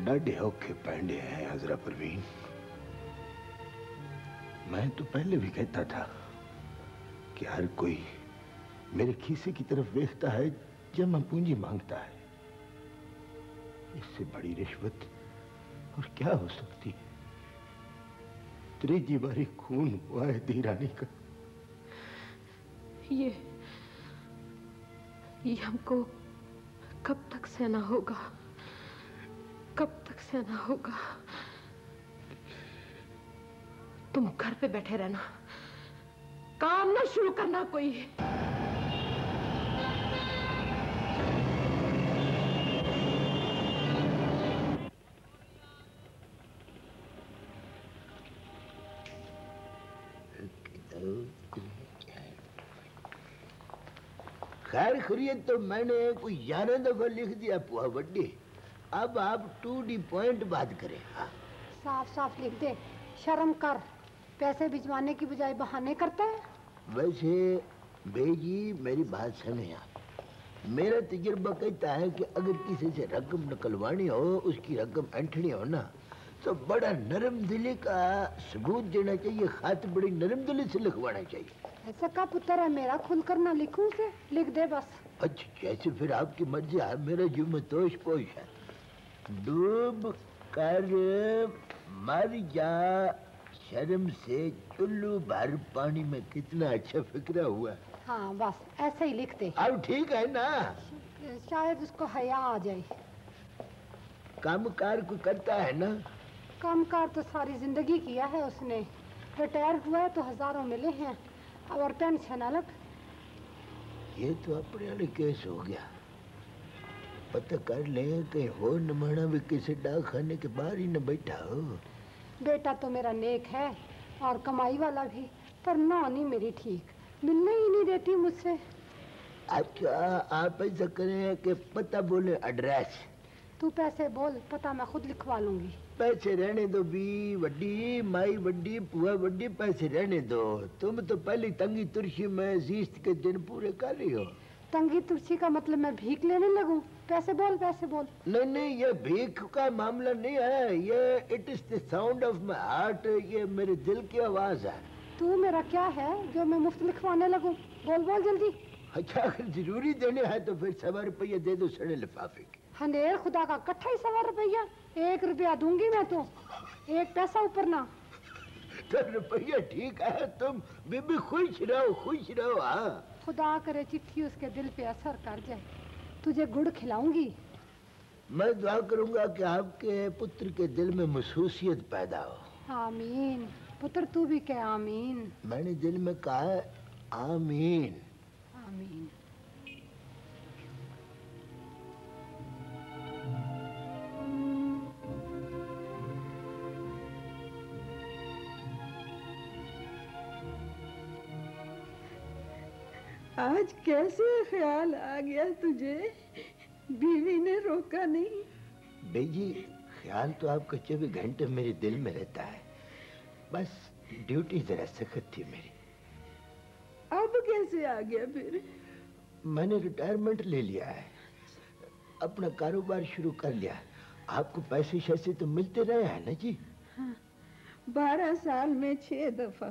डाढ़े औखे पैंडे हैं हजरा परवीन। मैं तो पहले भी कहता था कि हर कोई मेरे खीसे की तरफ देखता है जमा पूंजी मांगता है। इससे बड़ी रिश्वत और क्या हो सकती है? त्रीजी बारी खून हुआ है धीरानी का। ये हमको कब तक सहना होगा? कब तक सहना होगा? तुम घर पे बैठे रहना, काम ना शुरू करना कोई। खैर खैरियत तो मैंने कोई 11 दफा लिख दिया पुआ बड्डी। अब आप टू दी पॉइंट बात करें। साफ साफ लिख दे, शर्म कर। पैसे भिजवाने की बजाय बहाने करता है। वैसे बेजी मेरी बात सुने आप। मेरा तजुर्बा कहता है कि अगर किसी से रकम निकलवानी हो, उसकी रकम ऐंठनी हो ना, तो बड़ा नरम दिली का सबूत देना चाहिए। खात बड़ी नरम दिली से लिखवाना चाहिए। ऐसा का पुत्र है मेरा, खुलकर ना लिखूं से लिख दे बस। अच्छा जैसे फिर आपकी मर्जी है। मेरा जुम्मे तोश पोश है। डूब कर मर जा शर्म से चुल्लू भर पानी में। कितना अच्छा फिक्रा हुआ। हाँ बस ऐसे ही लिख दे। अब ठीक है ना? शायद उसको हया आ जाए। कामकार को करता है ना? कामकार तो सारी जिंदगी किया है उसने। रिटायर हुआ है तो हजारों मिले हैं और पेंशन अलग। ये तो अपने वाले केस हो गया। पता कर ले कहीं हो नमाना भी किसी डाक खाने के बाहर ही न बैठा हो। बेटा तो मेरा नेक है और कमाई वाला भी, पर नौनी मेरी ठीक मिलने ही नहीं देती मुझसे। अच्छा आप ऐसा करें कि पता बोले, एड्रेस। तू पैसे बोल, पता मैं खुद लिखवा लूंगी। पैसे रहने दो बी वड्डी, माई वड्डी, पुआ वड्डी, पैसे रहने दो। तुम तो पहली तंगी तुर्शी में जीस्त के दिन पूरे कर रही हो। तंगी तुर्शी का मतलब मैं भीख लेने लगूं? पैसे बोल, पैसे बोल। नहीं नहीं, ये भीख का मामला नहीं है। ये it is the sound of my heart. ये मेरे दिल की आवाज है। तू मेरा क्या है जो मैं मुफ्त लिखवाने लगूं? बोल बोल जल्दी। अच्छा अगर जरूरी देने हैं तो फिर 100 रुपया दे दो सड़े लिफाफे के। हंडेर खुदा का कट्ठा ही 100 रुपया। 1 रुपया दूंगी मैं तो, 1 पैसा ऊपर ना। तो रुपया ठीक है, तुम बीबी खुश रहो, खुश रहो। हाँ खुदा करे चिट्ठी उसके दिल पे असर कर जाए। तुझे गुड़ खिलाऊंगी। मैं दुआ करूंगा कि आपके पुत्र के दिल में महसूसियत पैदा हो। आमीन। पुत्र तू भी कह आमीन। मैंने दिल में कहा है आमीन। आमीन। आज कैसे ख्याल आ गया तुझे? बीवी ने रोका नहीं? बेजी ख्याल तो आपका 24 घंटे मेरे दिल में रहता है। बस ड्यूटी जरा सख्त थी मेरी। अब कैसे आ गया फिर? मैंने रिटायरमेंट ले लिया है, अपना कारोबार शुरू कर लिया। आपको पैसे शैसे तो मिलते रहे हैं ना जी? हाँ, 12 साल में 6 दफा,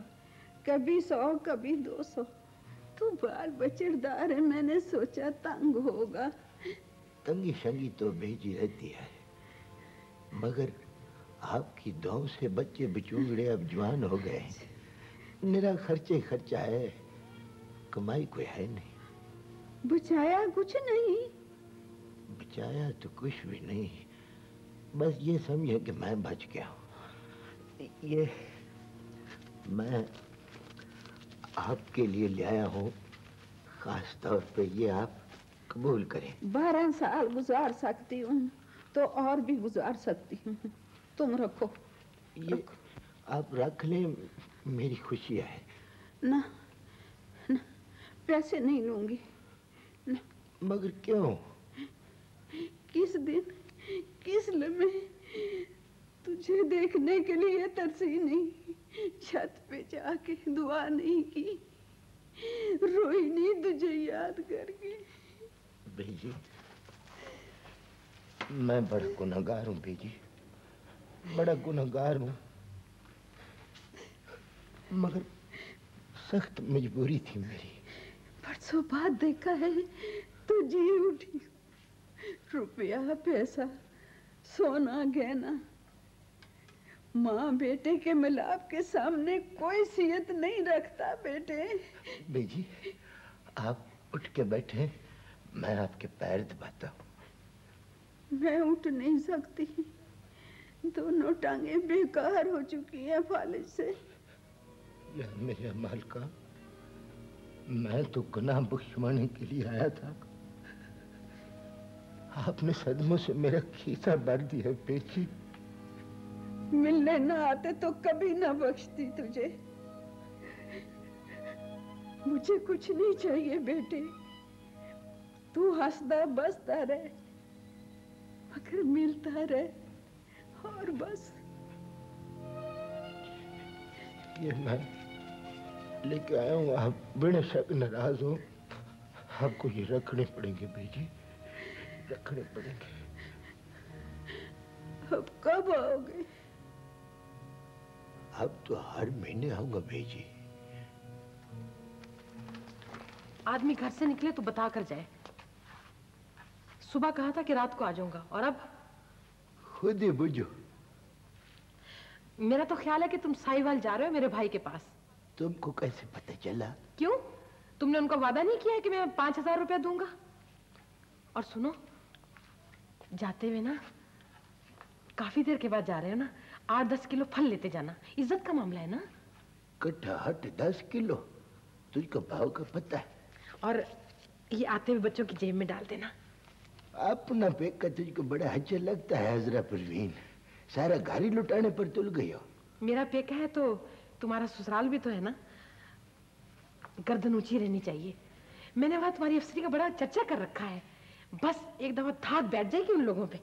कभी 100 कभी 200। तू बाल बचड़दार है, मैंने सोचा तंग होगा। तंगी शंगी तो भेजी रहती है, मगर आपकी दुआओं से बच्चे बिचूंगड़े अब जवान हो गए। मेरा खर्चे खर्चा है, कमाई कोई है नहीं। बचाया कुछ नहीं? बचाया तो कुछ भी नहीं, बस ये समझे कि मैं बच गया हूँ। ये मैं आपके लिए ले आया हूँ, खास तौर पे ये आप कबूल करें। 12 साल गुजार सकती हूँ तो और भी गुजार सकती हूँ। तुम रखो। ये आप रख लें, मेरी खुशी है। ना, ना पैसे नहीं लूंगी ना। मगर क्यों? किस दिन किस लम्हे तुझे देखने के लिए तरसी नहीं, छत पे जाके दुआ नहीं की, रोई नहीं तुझे याद करके। बेजी मैं बड़ा गुनहगार हूँ बेजी। बड़ा गुनहगार हूं, मगर सख्त मजबूरी थी मेरी। परसों बाद देखा है तो जी उठी। रुपया पैसा सोना गहना माँ बेटे के मिलाप के सामने कोई सियत नहीं रखता बेटे। बेजी आप उठ के बैठे, मैं आपके पैर दबाता हूँ। मैं उठ नहीं सकती, दोनों टांगे बेकार हो चुकी है फालिज से। या मेरे मालिका, मैं तो गुनाह बख्शवाने के लिए आया था, आपने सदमों से मेरा खीसा भर दिया बेटी। मिलने ना आते तो कभी ना बख्शती तुझे। मुझे कुछ नहीं चाहिए बेटे, तू हंसता बसता रहे, मगर मिलता रहे और बस। ये मैं लेके आया हूँ, आप बिना शक नाराज हो, आपको ये रखने पड़ेंगे बेटी, रखने पड़ेंगे। अब कब आओगे? अब तो हर महीने आऊंगा बेजी। आदमी घर से निकले तो बता कर जाए। सुबह कहा था कि रात को आ जाऊंगा, और अब खुद ही बुझो। मेरा तो ख्याल है कि तुम साहिवाल जा रहे हो मेरे भाई के पास। तुमको कैसे पता चला? क्यों? तुमने उनको वादा नहीं किया है कि मैं 5,000 रुपया दूंगा? और सुनो, जाते हुए ना, काफी देर के बाद जा रहे हो ना, 8-10 किलो फल लेते जाना, इज्जत का मामला है ना। कट्ठा हट 10 किलो, तुझको भाव का पता है। और ये आते हुए बच्चों की जेब में डाल देना। अपना पेका तुझको बड़ा अच्छा लगता है हजरा परवीन, सारा घर ही लुटाने पर तुल गई हो। मेरा पेका है तो तुम्हारा ससुराल भी तो है ना, गर्दन ऊंची रहनी चाहिए। मैंने वहां तुम्हारी अफसरी का बड़ा चर्चा कर रखा है, बस एक दफा धाक बैठ जाएगी उन लोगों पे।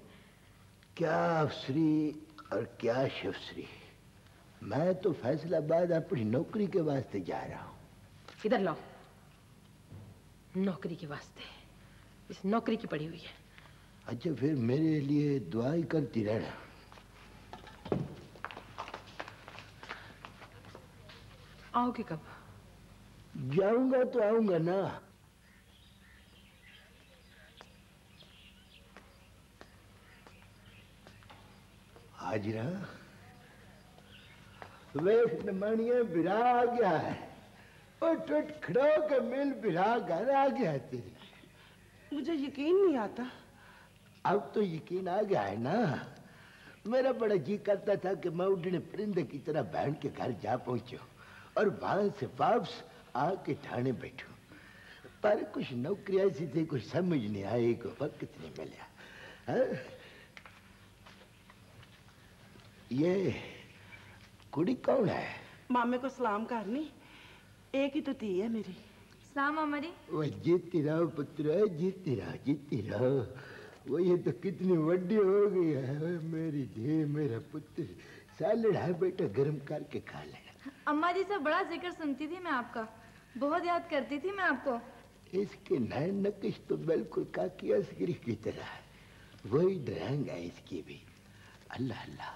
क्या अफसरी और क्या शफसरी, मैं तो फैसलाबाद अपनी नौकरी के वास्ते जा रहा हूँ। इधर लाओ, नौकरी के वास्ते, इस नौकरी की पड़ी हुई है। अच्छा फिर मेरे लिए दुआ ही करती रहना। आओगे कब? जाऊंगा तो आऊंगा ना। हाजरा वेख नमानिया बिरा आ गया है, और टूट खड़ो के मिल बिरा घर आ गया है तेरे। मुझे यकीन नहीं आता। अब तो यकीन आ गया है ना। मेरा बड़ा जी करता था कि मैं उड़ने परिंदे की तरह बहन के घर जा पहुंचूं और वहां से वापस आके ठाणे बैठूं, पर कुछ नौकरी ऐसी थी, कुछ समझ नहीं आई, को वक्त नहीं मिला। हाँ? ये कुड़ी कौन है? मामे को सलाम करनी, एक ही तो धी है मेरी। सलाम मामा जी। वो जीती रहो पुत्र, जीती रहो, जीती रहो। वो ये तो कितनी बड़ी हो गई है मेरी धी, मेरा पुत्र। सालन है बेटा, गर्म करके खा लेना। अम्मा जी से बड़ा जिक्र सुनती थी मैं आपका, बहुत याद करती थी मैं आपको। इसके नैन नक्श तो बिल्कुल काकी असगरी की तरह है, वही ड्राइंग है इसकी भी। अल्लाह अल्लाह,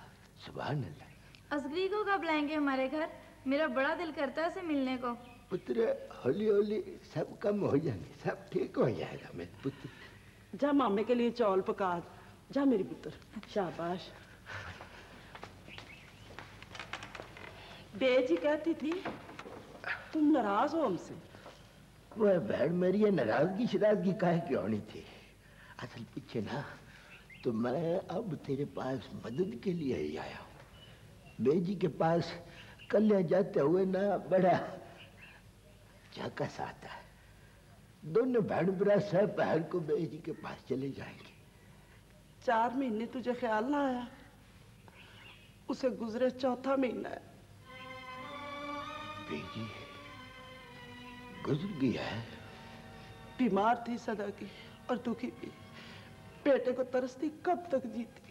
सुभान अल्लाह। असगरी को कब लाएंगे हमारे घर? मेरा बड़ा दिल करता है उसे मिलने को। पुत्र हौली हौली सब कम हो जाएंगे, सब ठीक हो जाएगा मेरे पुत्र। जा मामे के लिए चौल पका, जा मेरी पुत्र, शाबाश। बेजी कहती थी तुम नाराज हो हमसे। वह बहन मेरी है, नाराजगी शराजगी काहे की होनी थी। असल पीछे ना तो मैं अब तेरे पास मदद के लिए ही आया हूँ। बेजी के पास कल जाते हुए ना बड़ा झाकस आता है। दोनों बहन भरा सब पहर को बेजी के पास चले जाएंगे। 4 महीने तुझे ख्याल ना आया? उसे गुजरे 4था महीना है। बेजी गुजर गया है। बीमार थी सदा की और दुखी भी, बेटे को तरसती कब तक जीती।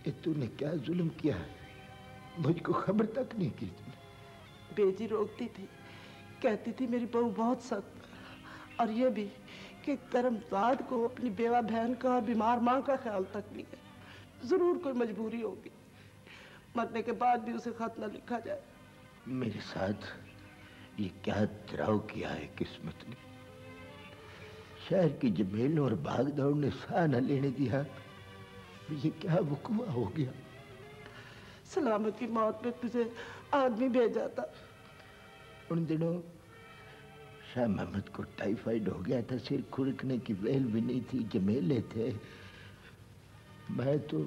ये तूने क्या जुल्म किया, मुझको खबर तक नहीं की तूने। बेजी रोकती थी, कहती थी मेरी बहू बहुत सख्त है, और ये भी कि करमजाद को अपनी बेवा बहन का और बीमार माँ का ख्याल तक नहीं है। जरूर कोई मजबूरी होगी, मरने के बाद भी उसे खत न लिखा जाए। मेरे साथ ये क्या तराव किया है किस्मत ने। शहर की जमेलों और भागदौड़ ने साह न लेने दिया। ये क्या वकुआ हो गया। सलामत की मौत में तुझे आदमी भेजा था। उन दिनों शाह मोहम्मद को टाइफाइड हो गया था, सिर खुरकने की वेल भी नहीं थी, जमेले थे। मैं तो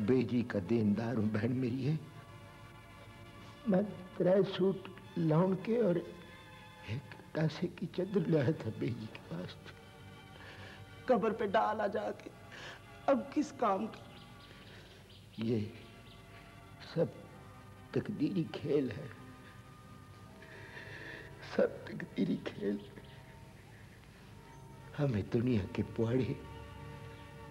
बेजी का देनदार हूं, बहन मेरी है। मैं 3 सूट लाउन के और एक कासे की चादर लाया था बेजी के पास। कब्र पे डाला जाके अब किस काम का। ये सब तकदीरी खेल है, सब तकदीरी खेल। हमें दुनिया के पुआड़े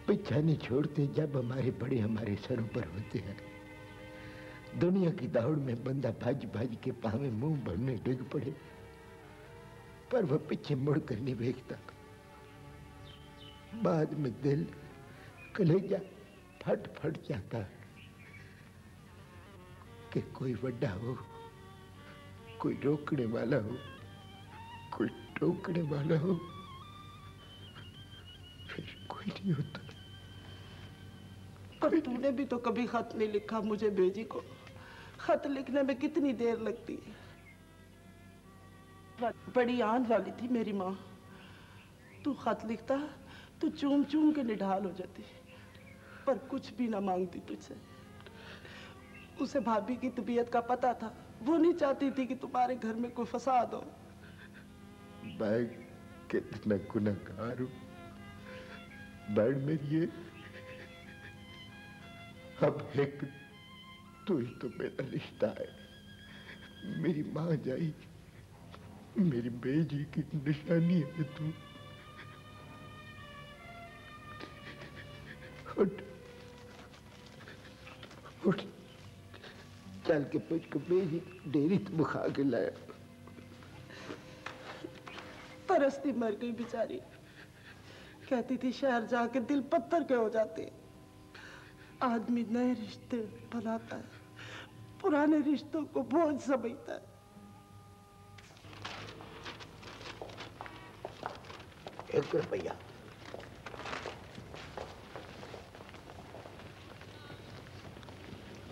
पीछा नहीं छोड़ते जब हमारे बड़े हमारे सरों पर होते हैं। दुनिया की दौड़ में बंदा भाज भाज के पावे मुंह भरने डिग पड़े, पर वह पीछे मुड़ कर नहीं देखता। बाद में दिल कलेजा फट फट जाता है कि कोई बड़ा हो, कोई रोकने वाला हो, कोई टोकने वाला हो, फिर कोई नहीं होता। पर तूने भी तो कभी खत नहीं लिखा मुझे बेजी को। खत लिखने में कितनी देर लगती है। बड़ी आन वाली थी मेरी माँ। तू खत लिखता तो चूम चूम के निढाल हो जाती, पर कुछ भी ना मांगती तुझसे। उसे भाभी की तबीयत का पता था, वो नहीं चाहती थी कि तुम्हारे घर में कोई फसाद हो। मैं कितना गुनहगार हूं बहन मेरी है। अब एक तू ही तो मेरा रिश्ता है। मेरी माँ जाई, मेरी बेजी की निशानी है तू। उठ उठ, चल के पुछ को बेजी डेरी तो बुखा के लाया। तरसती मर गई बेचारी। कहती थी शहर जाके दिल पत्थर के हो जाते। आदमी नए रिश्ते बनाता है, पुराने रिश्तों को बोझ समझता है। 1 रुपया।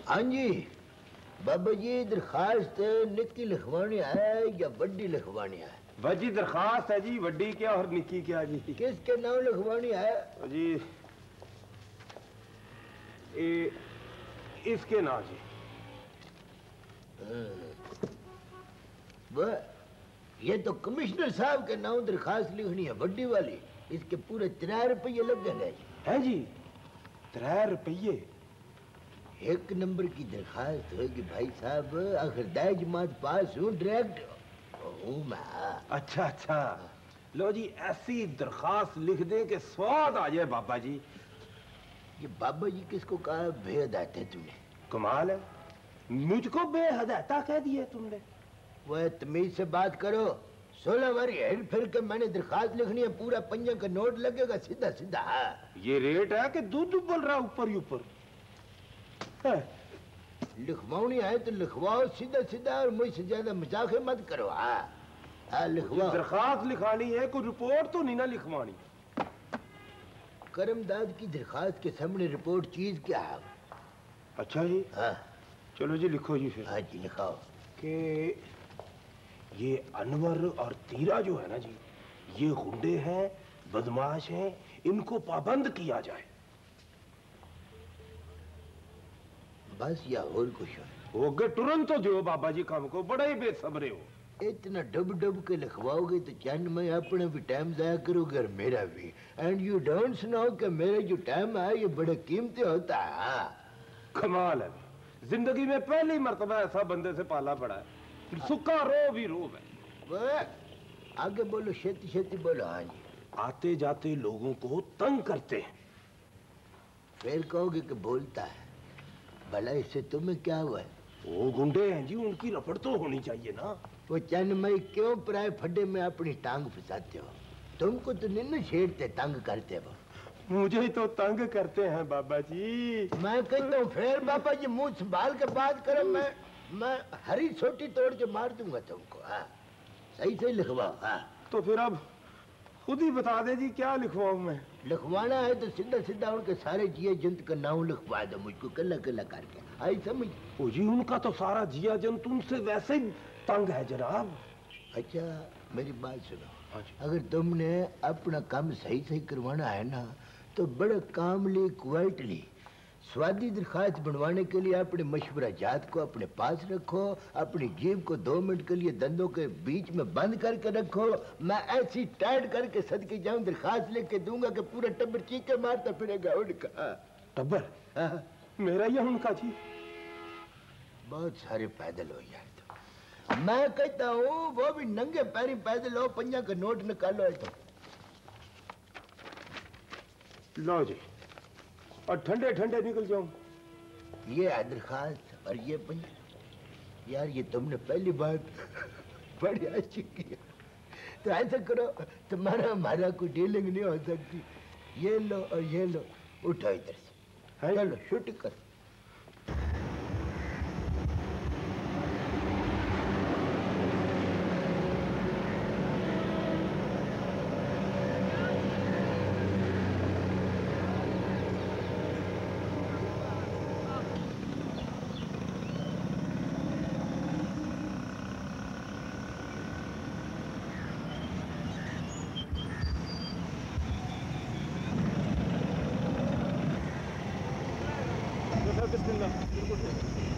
हाँ जी बाबा जी, दरखास्त निक्की लिखवानी है या बड़ी लिखवानी है? वजी दरखास्त है जी, वड्डी क्या और निक्की क्या जी? किसके नाम लिखवानी है जी? इसके नाम जी। वह ये तो कमिश्नर साहब के नाम दरखास्त लिखनी है, बड़ी वाली। इसके पूरे 3 रुपये लगेंगे। है जी? 3 रुपये? 1 नंबर की दरखास्त होगी भाई साहब। आखिर दाई जमात पास हूँ, डायरेक्ट हूँ मैं। अच्छा अच्छा, लो जी ऐसी दरखास्त लिख दे कि स्वाद आ जाए बाबा जी। ये बाबा जी किसको कहा बेहदायत है तुमने? कमाल है, मुझको बेहदायता कह दिए तुमने। वह तमीज से बात करो। 16 बारी हेर फिर के मैंने दरखास्त लिखनी है, पूरा 5 का नोट लगेगा सीधा सीधा। ये रेट है कि दूध उबल रहा ऊपर ही ऊपर। लिखवानी है तो लिखवाओ सीधा सीधा, और मुझसे ज्यादा मजाक मत करो। लिखवाओ। दरखास्त लिखानी है, कोई रिपोर्ट तो नहीं ना लिखवानी। करमदाद की दरखास्त के सामने रिपोर्ट चीज क्या है? अच्छा जी, हाँ चलो जी लिखो जी फिर। हाँ जी लिखाओ कि ये अनवर और तीरा जो है ना जी, ये गुंडे हैं, बदमाश हैं, इनको पाबंद किया जाए। बस या और कुछ है? वो अगे तुरंत तो दो बाबा जी काम को, बड़े ही बेसब्रे हो। इतना डब डब के लिखवाओगे तो चंद मैं अपने भी टाइम जाया करूंगा और मेरा भी। एंड यू डोंट नो कि मेरा जो टाइम है ये बड़ा कीमती होता है। कमाल है, जिंदगी में पहली मर्तबा ऐसा बंदे से पाला पड़ा है। सुक्का रो भी रो है। वह आगे बोलो, छेती छेती बोलो। हाँ जी। आते जाते लोगों को तंग करते हैं। फिर कहोगे कि बोलता है, भला इससे तुम्हें क्या हुआ है? वो गुंडे हैं जी, उनकी रफड़ तो होनी चाहिए ना। वो चंद मई क्यों पराए फड्डे में अपनी टांग फंसाते हो? तुमको तो निन्नु छेड़ते तंग करते वो। मुझे ही तो तंग करते हैं बाबा जी। मैं कहता हूँ फिर बाबा जी मुंह संभाल के बात करो। मैं हरी छोटी तोड़ के मार दूंगा तुमको। हाँ सही सही लिखवाओ। हाँ तो फिर अब खुद ही बता दे जी क्या लिखवाऊं मैं। लिखवाना है तो सीधा सीधा उनके सारे जिया जंत का नाम लिखवा दो मुझको कल्ला कल्ला करके। आई समझ? ओ जी उनका तो सारा जिया जंतु उनसे वैसे ही तंग है जनाब। अच्छा मेरी बात सुनो। हाँ जी। अगर तुमने अपना काम सही सही करवाना है ना तो बड़े कामली क्वाइटली स्वादी दरखास्त बनवाने के लिए अपने मशवरा जात को अपने पास रखो। अपनी जीभ को 2 मिनट के लिए दंदों के बीच में बंद करके रखो। मैं ऐसी टाइट करके सदके जाऊं दरखास्त लेके दूंगा कि पूरा टब्बर चीखे मारता फिरेगा उनका। टब्बर? हाँ। मेरा या उनका जी? बहुत सारे पैदल हो यार। तो मैं कहता हूँ वो भी नंगे पैरी पैदल हो। 5 का नोट निकालो है तो लो जी और ठंडे ठंडे निकल जाऊं। ये है दरखास्त और ये 5। यार ये तुमने पहली बार बड़ी अच्छी किया। तो ऐसा करो तुम्हारा हमारा कोई डीलिंग नहीं हो सकती। ये लो और ये लो उठो इधर से। चलो शूटिंग करो। बिस्मिल्लाह।